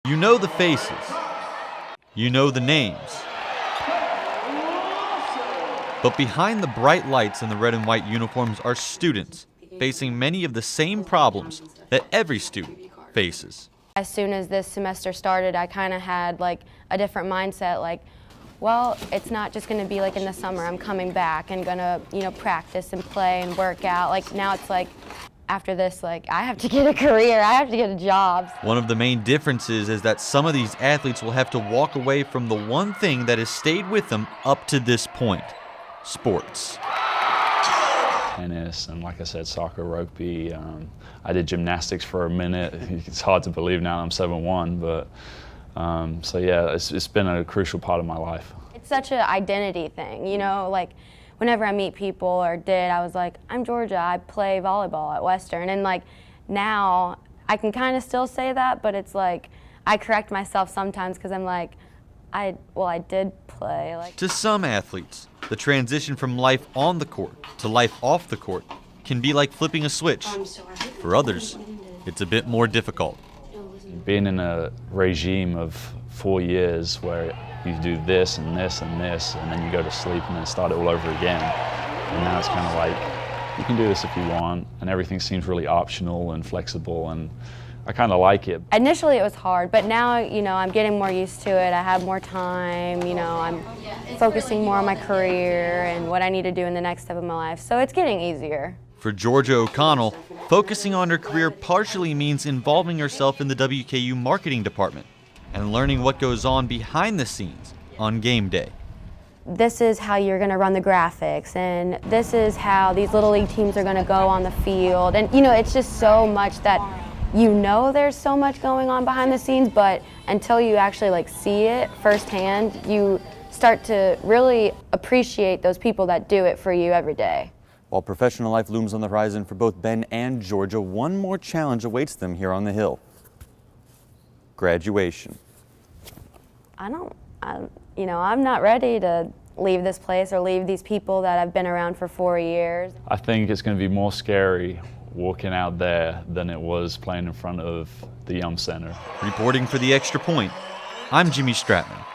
You know the faces. You know the names. But behind the bright lights and the red and white uniforms are students facing many of the same problems that every student faces. As soon as this semester started, I kind of had like a different mindset, like, well, it's not just going to be like in the summer. I'm coming back and going to, practice and play and work out. Like now it's like, after this, like, I have to get a career, I have to get a job. One of the main differences is that some of these athletes will have to walk away from the one thing that has stayed with them up to this point: sports. Tennis and, like I said, soccer, rugby. I did gymnastics for a minute. It's hard to believe now I'm 7'1", but so yeah, it's been a crucial part of my life. It's such an identity thing, like whenever I meet people I was like, I'm Georgia, I play volleyball at Western, and like now I can kind of still say that, but it's like I correct myself sometimes because I'm like, I did play. To some athletes, the transition from life on the court to life off the court can be like flipping a switch. For others, it's a bit more difficult. Being in a regime of 4 years where you do this and this and this, and then you go to sleep and then start it all over again. And now it's kind of like, you can do this if you want, and everything seems really optional and flexible, and I kind of like it. Initially it was hard, but now, I'm getting more used to it. I have more time, I'm focusing more on my career and what I need to do in the next step of my life, so it's getting easier. For Georgia O'Connell, focusing on her career partially means involving herself in the WKU marketing department and learning what goes on behind the scenes on game day. This is how you're going to run the graphics, and this is how these Little League teams are going to go on the field. And, it's just so much that there's so much going on behind the scenes, but until you actually see it firsthand, you start to really appreciate those people that do it for you every day. While professional life looms on the horizon for both Ben and Georgia, one more challenge awaits them here on the Hill: graduation. I'm not ready to leave this place or leave these people that I've been around for 4 years. I think it's going to be more scary walking out there than it was playing in front of the Yum Center. Reporting for the Extra Point, I'm Jimmy Stratman.